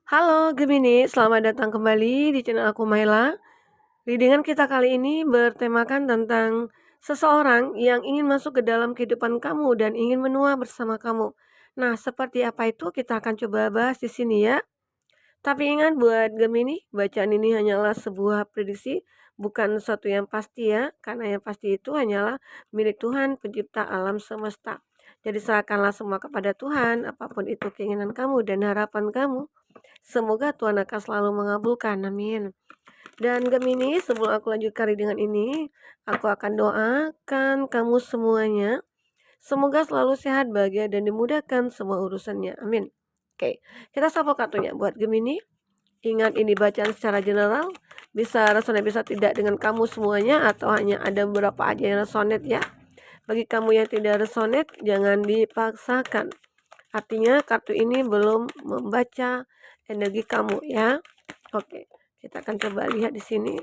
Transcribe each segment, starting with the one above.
Halo Gemini, selamat datang kembali di channel aku Maila. Readingan kita kali ini bertemakan tentang seseorang yang ingin masuk ke dalam kehidupan kamu dan ingin menua bersama kamu. Nah, seperti apa itu kita akan coba bahas di sini ya. Tapi ingat buat Gemini, bacaan ini hanyalah sebuah prediksi, bukan sesuatu yang pasti ya, karena yang pasti itu hanyalah milik Tuhan pencipta alam semesta. Jadi serahkanlah semua kepada Tuhan, apapun itu keinginan kamu dan harapan kamu. Semoga Tuhan akan selalu mengabulkan, amin. Dan Gemini, sebelum aku lanjutkan readingan ini, aku akan doakan kamu semuanya. Semoga selalu sehat, bahagia, dan dimudahkan semua urusannya, amin. Oke, kita sapa kartunya buat Gemini. Ingat ini bacaan secara general, bisa resonate bisa tidak dengan kamu semuanya atau hanya ada beberapa aja yang resonate ya. Bagi kamu yang tidak resonate, jangan dipaksakan. Artinya kartu ini belum membaca energi kamu ya. Oke, kita akan coba lihat di sini.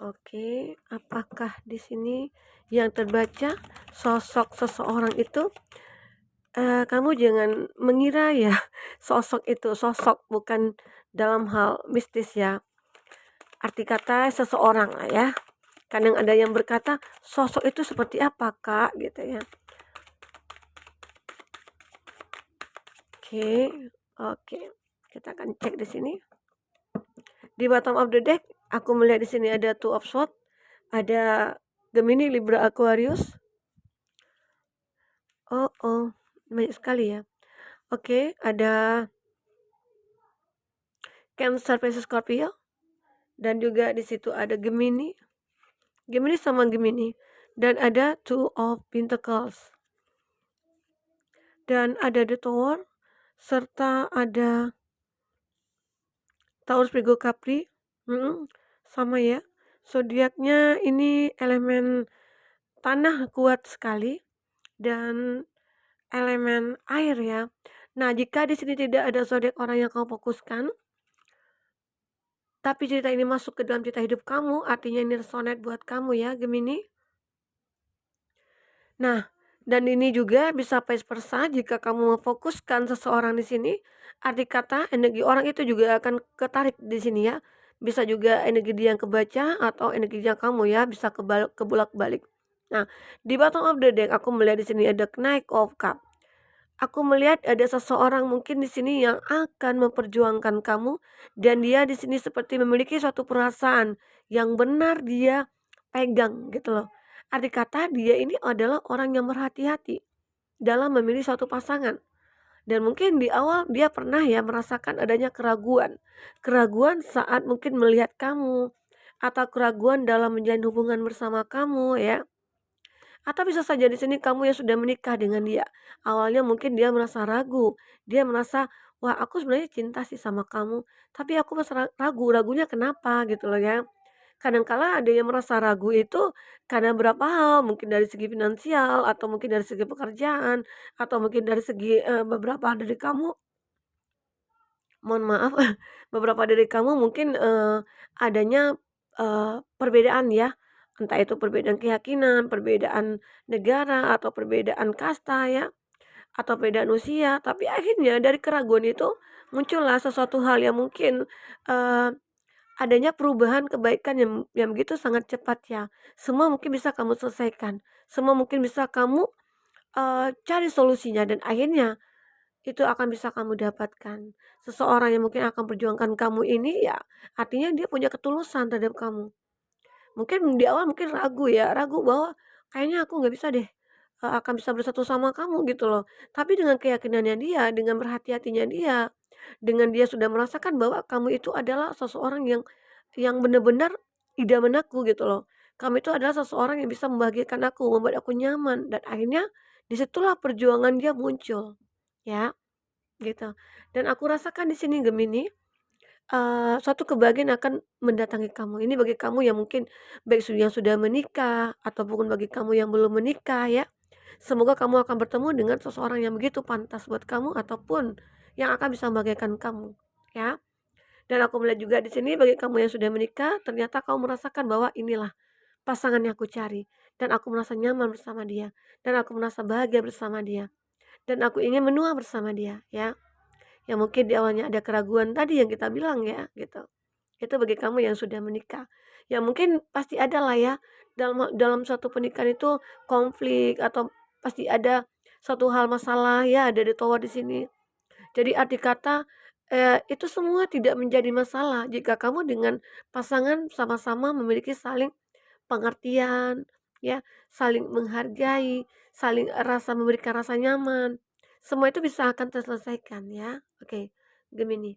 Oke, apakah di sini yang terbaca sosok seseorang itu? Kamu jangan mengira ya sosok itu sosok bukan dalam hal mistis ya. Arti kata seseorang lah ya. Kadang ada yang berkata sosok itu seperti apa kak gitu ya. Oke, oke. Kita akan cek di sini. Di bottom of the deck, aku melihat di sini ada Two of Swords, ada Gemini, Libra, Aquarius. Oh, banyak sekali ya. Oke, ada Cancer versus Scorpio, dan juga di situ ada Gemini, Gemini sama Gemini, dan ada Two of Pentacles, dan ada The Tower, serta ada Taurus, Virgo, Capri. Sama ya. Zodiaknya ini elemen tanah kuat sekali dan elemen air ya. Nah, jika di sini tidak ada zodiak orang yang kamu fokuskan, tapi cerita ini masuk ke dalam cerita hidup kamu, artinya ini resonate buat kamu ya, Gemini. Nah, dan ini juga bisa vice versa jika kamu memfokuskan seseorang di sini, arti kata energi orang itu juga akan ketarik di sini ya. Bisa juga energi dia yang kebaca atau energi yang kamu ya, bisa kebulak-balik. Nah, di bottom of the deck aku melihat di sini ada Knight of Cup. Aku melihat ada seseorang mungkin di sini yang akan memperjuangkan kamu dan dia di sini seperti memiliki suatu perasaan yang benar dia pegang gitu loh. Arti kata dia ini adalah orang yang berhati-hati dalam memilih suatu pasangan. Dan mungkin di awal dia pernah ya merasakan adanya keraguan. Keraguan saat mungkin melihat kamu atau keraguan dalam menjalin hubungan bersama kamu ya. Atau bisa saja di sini kamu yang sudah menikah dengan dia. Awalnya mungkin dia merasa ragu, dia merasa, "Wah, aku sebenarnya cinta sih sama kamu, tapi aku masih ragu, ragunya kenapa?" Gitu loh ya. Kadangkala ada yang merasa ragu itu karena beberapa hal, mungkin dari segi finansial atau mungkin dari segi pekerjaan atau mungkin dari segi, beberapa dari kamu mohon maaf, beberapa dari kamu mungkin, adanya, perbedaan ya, entah itu perbedaan keyakinan, perbedaan negara, atau perbedaan kasta ya, atau perbedaan usia, tapi akhirnya dari keraguan itu muncullah sesuatu hal yang mungkin, eee, adanya perubahan kebaikan yang begitu sangat cepat ya. Semua mungkin bisa kamu selesaikan, semua mungkin bisa kamu, cari solusinya dan akhirnya itu akan bisa kamu dapatkan. Seseorang yang mungkin akan perjuangkan kamu ini ya, artinya dia punya ketulusan terhadap kamu. Mungkin di awal mungkin ragu ya, ragu bahwa kayaknya aku nggak bisa deh, akan bisa bersatu sama kamu gitu loh. Tapi dengan keyakinannya dia, dengan berhati-hatinya dia, dengan dia sudah merasakan bahwa kamu itu adalah seseorang yang benar-benar idaman aku gitu loh. Kamu itu adalah seseorang yang bisa membahagiakan aku, membuat aku nyaman dan akhirnya disitulah perjuangan dia muncul, ya. Gitu. Dan aku rasakan di sini Gemini, suatu kebahagiaan akan mendatangi kamu. Ini bagi kamu yang mungkin baik yang sudah menikah ataupun bagi kamu yang belum menikah ya. Semoga kamu akan bertemu dengan seseorang yang begitu pantas buat kamu ataupun yang akan bisa membahagiakan kamu, ya. Dan aku melihat juga di sini bagi kamu yang sudah menikah, ternyata kamu merasakan bahwa inilah pasangan yang aku cari dan aku merasa nyaman bersama dia dan aku merasa bahagia bersama dia. dan aku ingin menua bersama dia ya. Yang mungkin di awalnya ada keraguan tadi yang kita bilang ya, gitu. Itu bagi kamu yang sudah menikah. Ya mungkin pasti ada lah ya, dalam dalam suatu pernikahan itu konflik atau pasti ada suatu hal masalah ya, ada tower di sini. Jadi arti kata, itu semua tidak menjadi masalah jika kamu dengan pasangan sama-sama memiliki saling pengertian, ya, saling menghargai, saling memberikan rasa nyaman. Semua itu bisa akan terselesaikan ya. Oke, Gemini.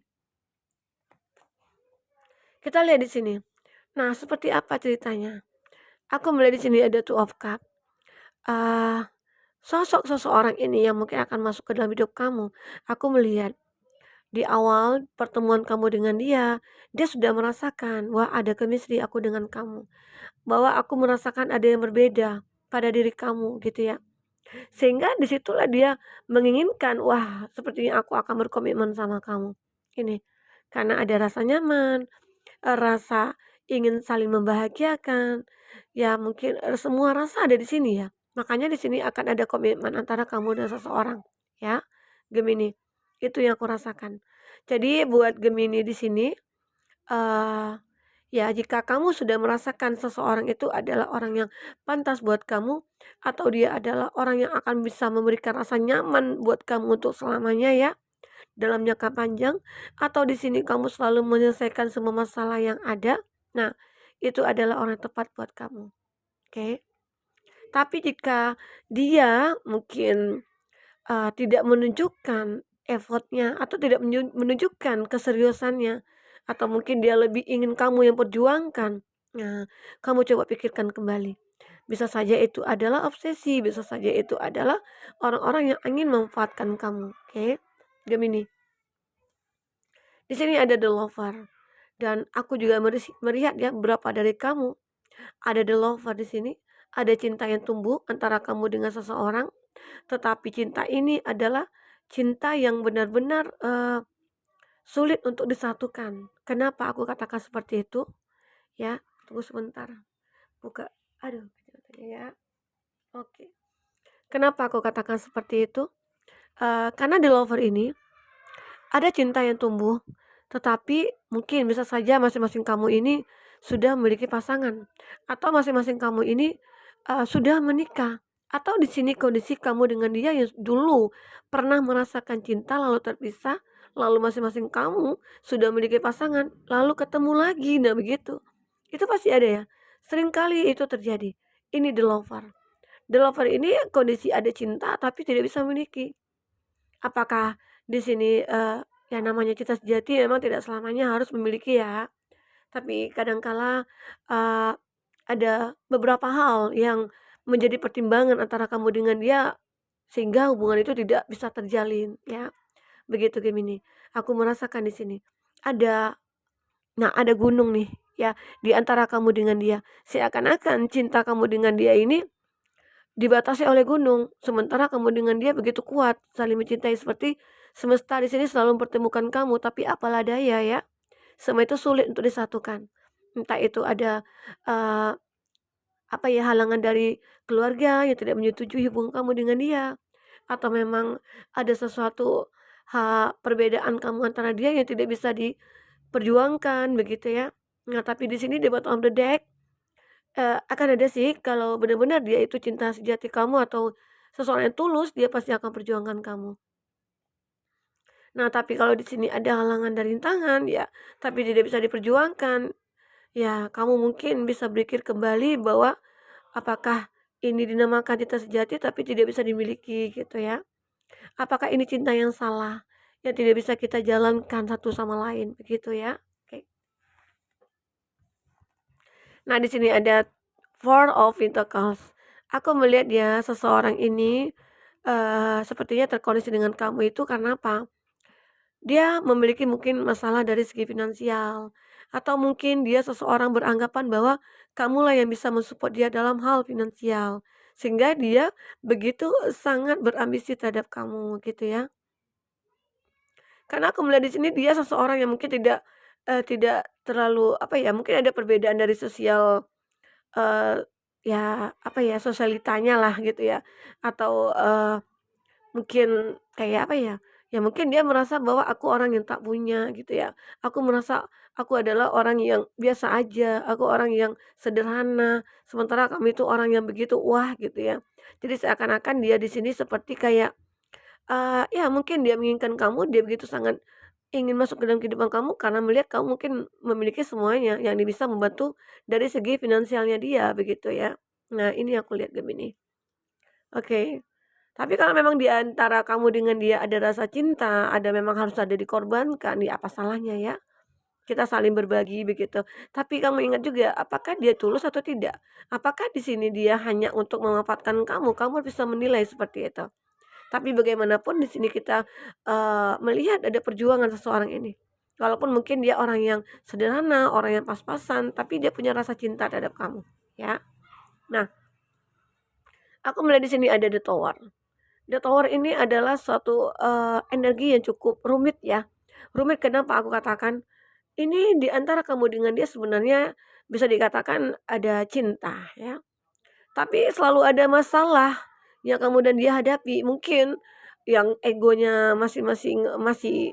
Kita lihat di sini. Nah, seperti apa ceritanya? Aku melihat di sini ada Two of Cup. Ah, sosok seseorang ini yang mungkin akan masuk ke dalam hidup kamu. Aku melihat di awal pertemuan kamu dengan dia sudah merasakan, wah ada chemistry aku dengan kamu. Bahwa aku merasakan ada yang berbeda pada diri kamu gitu ya. Sehingga disitulah dia menginginkan, wah sepertinya aku akan berkomitmen sama kamu. Ini, karena ada rasa nyaman, rasa ingin saling membahagiakan, ya mungkin, semua rasa ada di sini ya. Makanya di sini akan ada komitmen antara kamu dan seseorang, ya, Gemini. Itu yang aku rasakan. Jadi buat Gemini di sini, eee, ya jika kamu sudah merasakan seseorang itu adalah orang yang pantas buat kamu, atau dia adalah orang yang akan bisa memberikan rasa nyaman buat kamu untuk selamanya ya, dalam jangka panjang, atau di sini kamu selalu menyelesaikan semua masalah yang ada, nah itu adalah orang yang tepat buat kamu, oke. Tapi jika dia mungkin, tidak menunjukkan effortnya atau tidak menunjukkan keseriusannya, atau mungkin dia lebih ingin kamu yang perjuangkan, nah kamu coba pikirkan kembali. Bisa saja itu adalah obsesi, bisa saja itu adalah orang-orang yang ingin memanfaatkan kamu, oke, Gemini. Di sini ada The Lover, dan aku juga melihat ya beberapa dari kamu ada The Lover di sini, ada cinta yang tumbuh antara kamu dengan seseorang, tetapi cinta ini adalah cinta yang benar-benar, sulit untuk disatukan. Kenapa aku katakan seperti itu? Ya, tunggu sebentar, buka aduh ya, oke. Kenapa aku katakan seperti itu? Karena The Lover ini ada cinta yang tumbuh, tetapi mungkin bisa saja masing-masing kamu ini sudah memiliki pasangan, atau masing-masing kamu ini, sudah menikah, atau di sini kondisi kamu dengan dia yang dulu pernah merasakan cinta lalu terpisah, lalu masing-masing kamu sudah memiliki pasangan, lalu ketemu lagi, nah begitu. Itu pasti ada ya, seringkali itu terjadi. Ini the lover. The lover ini kondisi ada cinta tapi tidak bisa memiliki. Apakah di sini, yang namanya cinta sejati memang tidak selamanya harus memiliki ya, tapi kadangkala, eee, ada beberapa hal yang menjadi pertimbangan antara kamu dengan dia, sehingga hubungan itu tidak bisa terjalin ya, begitu Gemini. Aku merasakan di sini, ada ada gunung nih ya, di antara kamu dengan dia. Seakan-akan cinta kamu dengan dia ini dibatasi oleh gunung, sementara kamu dengan dia begitu kuat, saling mencintai seperti semesta di sini selalu mempertemukan kamu, tapi apalah daya ya, semua itu sulit untuk disatukan. Entah itu ada, eee, apa ya, halangan dari keluarga yang tidak menyetujui hubungan kamu dengan dia, atau memang ada sesuatu perbedaan kamu antara dia yang tidak bisa diperjuangkan begitu ya. Nah, tapi di sini di bottom of the deck, akan ada sih kalau benar-benar dia itu cinta sejati kamu atau seseorang yang tulus, dia pasti akan perjuangkan kamu. Nah, tapi kalau di sini ada halangan dan rintangan, ya tapi tidak bisa diperjuangkan, ya kamu mungkin bisa berpikir kembali bahwa apakah ini dinamakan cinta sejati tapi tidak bisa dimiliki gitu ya. Apakah ini cinta yang salah, yang tidak bisa kita jalankan satu sama lain, begitu ya. Oke. Nah, di sini ada Four of Pentacles. Aku melihat ya seseorang ini, sepertinya terkoneksi dengan kamu itu karena apa? Dia memiliki mungkin masalah dari segi finansial, atau mungkin dia seseorang beranggapan bahwa kamulah yang bisa mensupport dia dalam hal finansial, sehingga dia begitu sangat berambisi terhadap kamu gitu ya. Karena aku melihat di sini dia seseorang yang mungkin tidak terlalu apa ya, mungkin ada perbedaan dari sosial, ya apa ya, sosialitanya lah gitu ya, atau, mungkin kayak apa ya, ya mungkin dia merasa bahwa aku orang yang tak punya gitu ya. Aku merasa aku adalah orang yang biasa aja, aku orang yang sederhana, sementara kamu itu orang yang begitu wah gitu ya. Jadi seakan-akan dia di sini seperti kayak, ya mungkin dia menginginkan kamu, dia begitu sangat ingin masuk ke dalam kehidupan kamu karena melihat kamu mungkin memiliki semuanya yang bisa membantu dari segi finansialnya dia begitu ya. Nah ini aku lihat Gemini. Oke. Tapi kalau memang di antara kamu dengan dia ada rasa cinta, ada memang harus ada dikorbankan, ya apa salahnya ya? Kita saling berbagi begitu. Tapi kamu ingat juga apakah dia tulus atau tidak? Apakah di sini dia hanya untuk memanfaatkan kamu? Kamu bisa menilai seperti itu. Tapi bagaimanapun di sini kita, melihat ada perjuangan seseorang ini. Walaupun mungkin dia orang yang sederhana, orang yang pas-pasan, tapi dia punya rasa cinta terhadap kamu, ya. Nah, aku melihat di sini ada The Tower. The Tower ini adalah suatu, energi yang cukup rumit ya. Rumit kenapa aku katakan? Ini di antara kamu dengan dia sebenarnya bisa dikatakan ada cinta ya, tapi selalu ada masalah yang kamu dan dia hadapi. Mungkin yang egonya masing-masing masih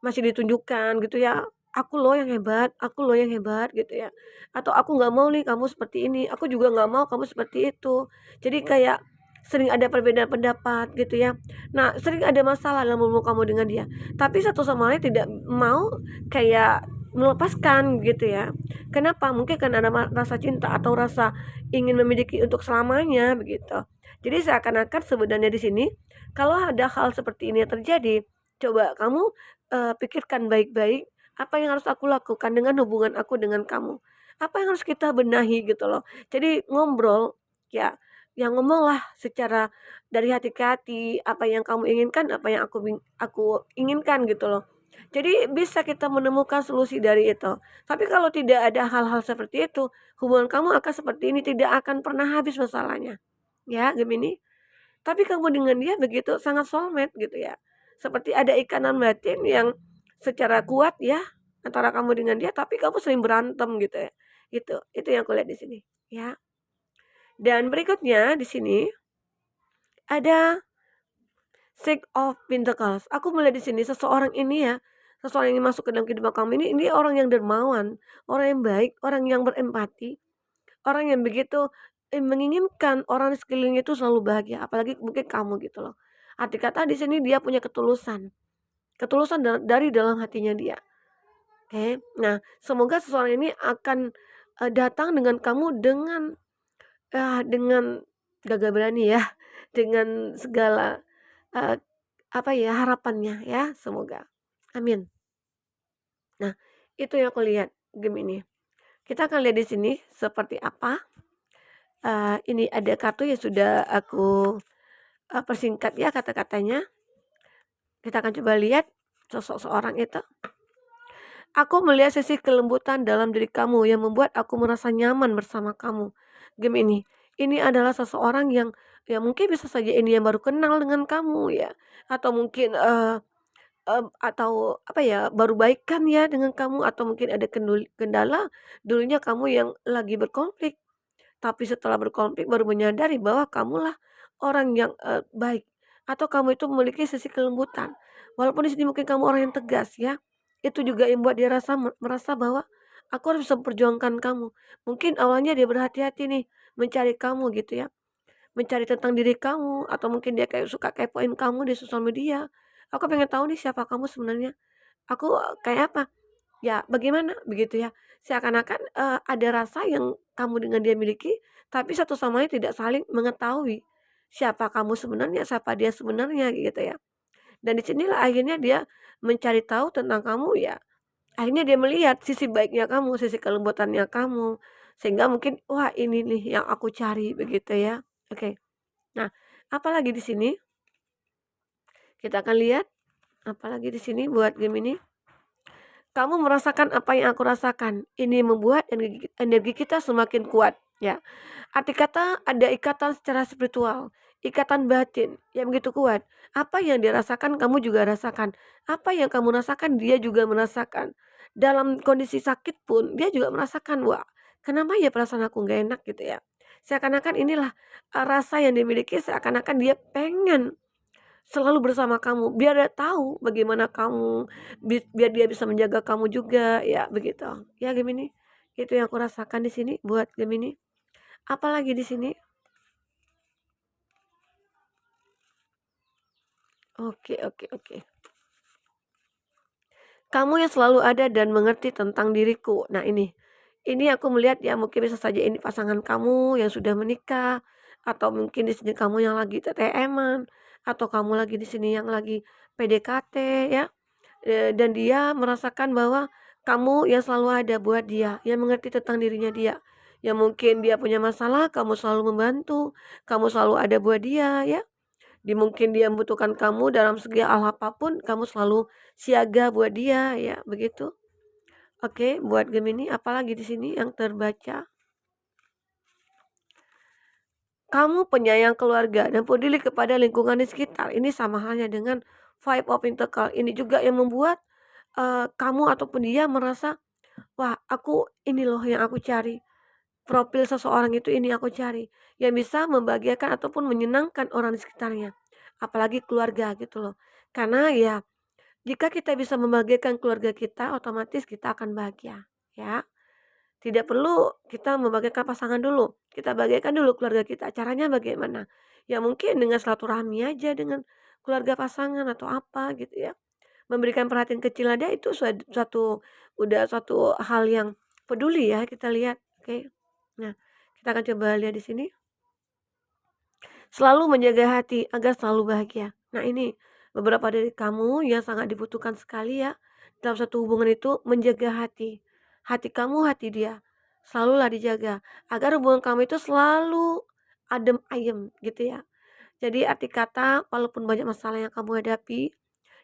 masih ditunjukkan gitu ya, "Aku loh yang hebat, aku loh yang hebat," gitu ya. Atau, "Aku nggak mau nih kamu seperti ini, aku juga nggak mau kamu seperti itu." Jadi kayak sering ada perbedaan pendapat gitu ya. Nah, sering ada masalah dalam hubungan kamu dengan dia, tapi satu sama lain tidak mau kayak melepaskan gitu ya. Kenapa? Mungkin karena ada rasa cinta atau rasa ingin memiliki untuk selamanya begitu. Jadi seakan-akan sebenarnya di sini kalau ada hal seperti ini yang terjadi, coba kamu pikirkan baik-baik, apa yang harus aku lakukan dengan hubungan aku dengan kamu? Apa yang harus kita benahi gitu loh. Jadi ngobrol, ya, yang ngomonglah secara dari hati ke hati, apa yang kamu inginkan, apa yang aku inginkan gitu loh. Jadi bisa kita menemukan solusi dari itu. Tapi kalau tidak ada hal-hal seperti itu, hubungan kamu akan seperti ini, tidak akan pernah habis masalahnya. Ya, Gemini. Tapi kamu dengan dia begitu sangat soulmate gitu ya. Seperti ada ikatan batin yang secara kuat ya antara kamu dengan dia, tapi kamu sering berantem gitu ya. Itu yang aku lihat di sini, ya. Dan berikutnya di sini ada Six of Pentacles. Aku melihat di sini seseorang ini ya, seseorang yang masuk ke dalam kehidupan kamu ini orang yang dermawan, orang yang baik, orang yang berempati, orang yang begitu menginginkan orang di sekelilingnya itu selalu bahagia, apalagi mungkin kamu gitu loh. Arti kata di sini dia punya ketulusan, ketulusan dari dalam hatinya dia. Oke. Nah, semoga seseorang ini akan, datang dengan kamu dengan gagah berani ya, dengan segala, eee, apa ya, harapannya ya, semoga. Amin. Nah, itu yang aku lihat, Gemini. Kita akan lihat di sini seperti apa. Ini ada kartu yang sudah aku, persingkat ya kata-katanya. Kita akan coba lihat sosok seorang itu. Aku melihat sisi kelembutan dalam diri kamu yang membuat aku merasa nyaman bersama kamu. Gemini, ini adalah seseorang yang ya mungkin bisa saja ini yang baru kenal dengan kamu ya, atau mungkin, atau apa ya, baru baikan ya dengan kamu atau mungkin ada kendala dulunya kamu yang lagi berkonflik. Tapi setelah berkonflik baru menyadari bahwa kamulah orang yang, baik atau kamu itu memiliki sisi kelembutan. Walaupun di sini mungkin kamu orang yang tegas ya, itu juga yang membuat dia merasa bahwa aku harus bisa memperjuangkan kamu. Mungkin awalnya dia berhati-hati nih mencari kamu gitu ya, mencari tentang diri kamu atau mungkin dia kayak suka kepoin kamu di sosial media. Aku pengen tahu nih siapa kamu sebenarnya, aku, kayak apa. Ya, bagaimana begitu ya. Seakan-akan, ada rasa yang kamu dengan dia miliki, tapi satu sama lain tidak saling mengetahui siapa kamu sebenarnya, siapa dia sebenarnya gitu ya. Dan di sinilah akhirnya dia mencari tahu tentang kamu ya, akhirnya dia melihat sisi baiknya kamu, sisi kelembutannya kamu, sehingga mungkin, "Wah ini nih yang aku cari," begitu ya. Oke. Nah, apalagi di sini, kita akan lihat apalagi di sini buat Gemini. Kamu merasakan apa yang aku rasakan. Ini membuat energi kita semakin kuat, ya. Arti kata ada ikatan secara spiritual, ikatan batin yang begitu kuat. Apa yang dia rasakan kamu juga rasakan. Apa yang kamu rasakan dia juga merasakan. Dalam kondisi sakit pun dia juga merasakan, wah, kenapa ya perasaan aku nggak enak gitu ya. Seakan-akan inilah rasa yang dimiliki seakan-akan dia pengen selalu bersama kamu, biar dia tahu bagaimana kamu, biar dia bisa menjaga kamu juga, ya begitu. Ya Gemini, itu yang aku rasakan di sini buat Gemini. Apalagi di sini? Oke oke oke. Kamu yang selalu ada dan mengerti tentang diriku. Nah ini aku melihat ya mungkin bisa saja ini pasangan kamu yang sudah menikah, atau mungkin di sini kamu yang lagi TTM-an, atau kamu lagi di sini yang lagi PDKT ya. Dan dia merasakan bahwa kamu yang selalu ada buat dia, yang mengerti tentang dirinya dia. Yang mungkin dia punya masalah, kamu selalu membantu, kamu selalu ada buat dia ya. Mungkin dia membutuhkan kamu dalam segi hal apapun, kamu selalu siaga buat dia ya, begitu. Oke, buat Gemini apalagi di sini yang terbaca? Kamu penyayang keluarga dan peduli kepada lingkungan di sekitar. Ini sama halnya dengan Five of Pentacle. Ini juga yang membuat kamu ataupun dia merasa, wah aku ini loh yang aku cari. Profil seseorang itu ini aku cari. Yang bisa membahagiakan ataupun menyenangkan orang di sekitarnya. Apalagi keluarga gitu loh. Karena ya jika kita bisa membahagiakan keluarga kita, otomatis kita akan bahagia, ya. Tidak perlu kita membahagiakan pasangan dulu, kita bahagiakan dulu keluarga kita. Caranya bagaimana? Ya mungkin dengan silaturahmi aja dengan keluarga pasangan atau apa gitu ya. Memberikan perhatian kecil aja itu suatu hal yang peduli ya kita lihat, oke. Nah, kita akan coba lihat di sini. Selalu menjaga hati agar selalu bahagia. Nah ini beberapa dari kamu yang sangat dibutuhkan sekali ya dalam satu hubungan itu menjaga hati. Hati kamu, hati dia. Selalulah dijaga agar hubungan kamu itu selalu adem ayem gitu ya. Jadi arti kata walaupun banyak masalah yang kamu hadapi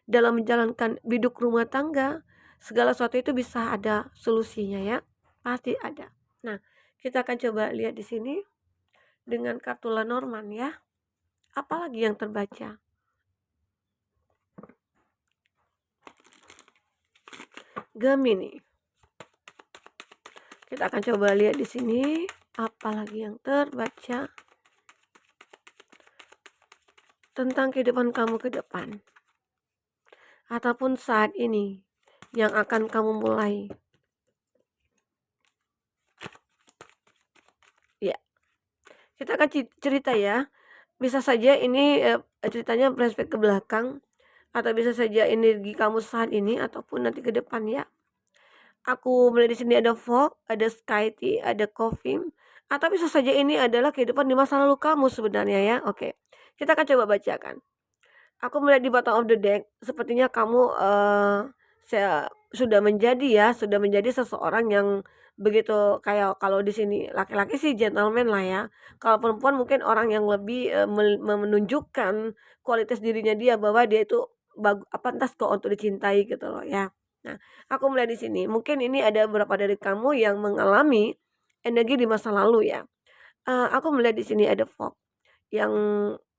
dalam menjalankan hidup rumah tangga, segala sesuatu itu bisa ada solusinya ya. Pasti ada. Nah, kita akan coba lihat di sini dengan kartu Lenormand ya. Apalagi yang terbaca? Gemini. Kita akan coba lihat di sini apalagi yang terbaca tentang kehidupan kamu ke depan ataupun saat ini yang akan kamu mulai. Ya, kita akan cerita ya. Bisa saja ini ceritanya flashback ke belakang atau bisa saja energi kamu saat ini ataupun nanti ke depan ya. Aku melihat di sini ada fog, ada skyty, ada coffee, atau bisa saja ini adalah kehidupan di masa lalu kamu sebenarnya ya. Oke, kita akan coba bacakan. Aku melihat di bottom of the deck, sepertinya kamu saya sudah menjadi ya, sudah menjadi seseorang yang begitu kayak kalau di sini laki-laki sih gentleman lah ya. Kalau perempuan mungkin orang yang lebih menunjukkan kualitas dirinya dia bahwa dia itu pantas kok untuk dicintai gitu loh ya. Nah, aku melihat di sini, mungkin ini ada beberapa dari kamu yang mengalami energi di masa lalu ya. Aku melihat di sini ada fog yang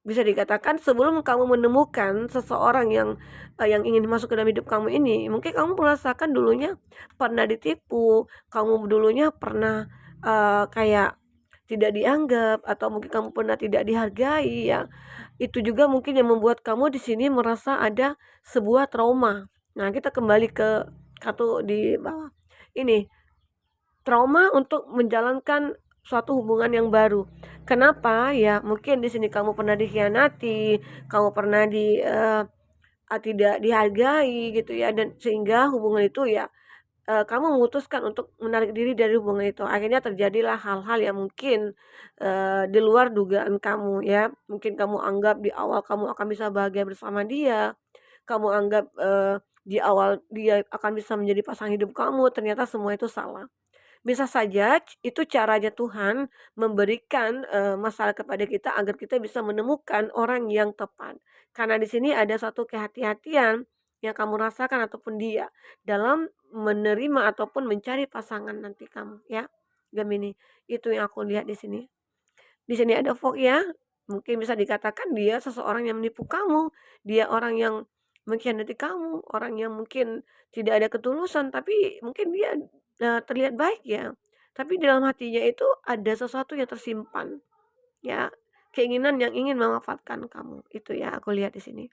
bisa dikatakan sebelum kamu menemukan seseorang yang ingin masuk ke dalam hidup kamu ini, mungkin kamu merasakan dulunya pernah ditipu, kamu dulunya pernah, kayak tidak dianggap atau mungkin kamu pernah tidak dihargai ya. Itu juga mungkin yang membuat kamu di sini merasa ada sebuah trauma. Nah, kita kembali ke kartu di bawah. Ini trauma untuk menjalankan suatu hubungan yang baru. Kenapa? Ya mungkin di sini kamu pernah dikhianati, kamu pernah tidak dihargai gitu ya, dan sehingga hubungan itu ya, kamu memutuskan untuk menarik diri dari hubungan itu. Akhirnya terjadilah hal-hal yang mungkin, di luar dugaan kamu ya. Mungkin kamu anggap di awal kamu akan bisa bahagia bersama dia, kamu anggap, di awal dia akan bisa menjadi pasangan hidup kamu, ternyata semua itu salah. Bisa saja itu caranya Tuhan memberikan, masalah kepada kita agar kita bisa menemukan orang yang tepat. Karena di sini ada satu kehati-hatian yang kamu rasakan ataupun dia dalam menerima ataupun mencari pasangan nanti kamu ya, Gemini. Itu yang aku lihat di sini. Di sini ada fog ya, mungkin bisa dikatakan dia seseorang yang menipu kamu, dia orang yang mengkhianati kamu, orang yang mungkin tidak ada ketulusan, tapi mungkin dia, terlihat baik ya, tapi di dalam hatinya itu ada sesuatu yang tersimpan, ya. keinginan yang ingin memanfaatkan kamu, itu ya aku lihat di sini.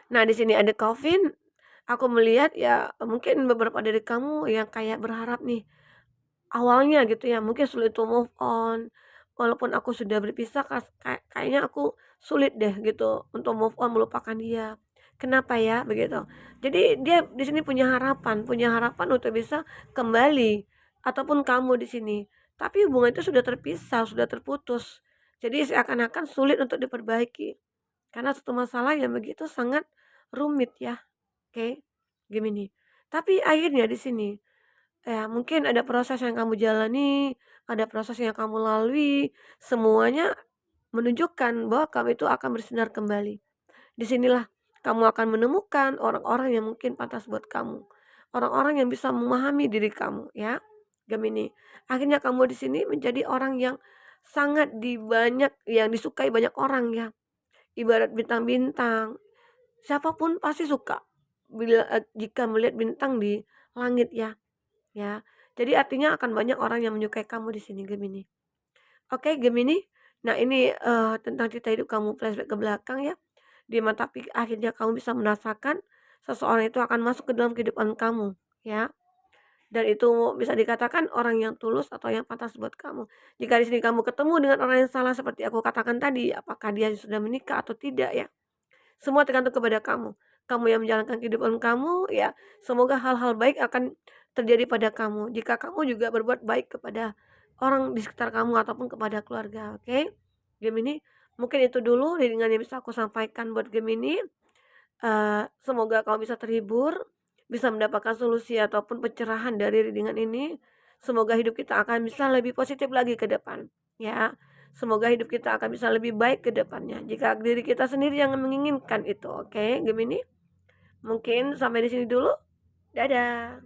Nah, di sini ada Calvin, aku melihat ya mungkin beberapa dari kamu yang kayak berharap nih, awalnya gitu ya, mungkin sulit to move on, walaupun aku sudah berpisah kayaknya aku sulit deh gitu untuk move on, melupakan dia. Kenapa ya? Begitu. Jadi dia di sini punya harapan untuk bisa kembali ataupun kamu di sini. Tapi hubungan itu sudah terpisah, sudah terputus. Jadi seakan-akan sulit untuk diperbaiki. Karena satu masalah yang begitu sangat rumit ya. Oke, Gemini. Tapi akhirnya di sini ya mungkin ada proses yang kamu jalani, ada proses yang kamu lalui, semuanya menunjukkan bahwa kamu itu akan bersinar kembali. Disinilah kamu akan menemukan orang-orang yang mungkin pantas buat kamu. Orang-orang yang bisa memahami diri kamu ya, Gemini. Akhirnya kamu di sini menjadi orang yang sangat yang disukai banyak orang ya. Ibarat bintang-bintang, siapapun pasti suka jika melihat bintang di langit ya. Ya, jadi artinya akan banyak orang yang menyukai kamu di sini Gemini. Oke Gemini, nah ini, tentang cerita hidup kamu flashback ke belakang ya, di mana tapi akhirnya kamu bisa merasakan seseorang itu akan masuk ke dalam kehidupan kamu, ya. Dan itu bisa dikatakan orang yang tulus atau yang pantas buat kamu. Jika di sini kamu ketemu dengan orang yang salah seperti aku katakan tadi, apakah dia sudah menikah atau tidak ya, semua tergantung kepada kamu. Kamu yang menjalankan kehidupan kamu, ya semoga hal-hal baik akan terjadi pada kamu. Jika kamu juga berbuat baik kepada orang di sekitar kamu ataupun kepada keluarga, oke? Gemini, mungkin itu dulu readingan yang bisa aku sampaikan buat Gemini. Semoga kamu bisa terhibur, bisa mendapatkan solusi ataupun pencerahan dari readingan ini. Semoga hidup kita akan bisa lebih positif lagi ke depan, ya. Semoga hidup kita akan bisa lebih baik ke depannya, jika diri kita sendiri yang menginginkan itu, oke, Gemini? Mungkin sampai di sini dulu, dadah.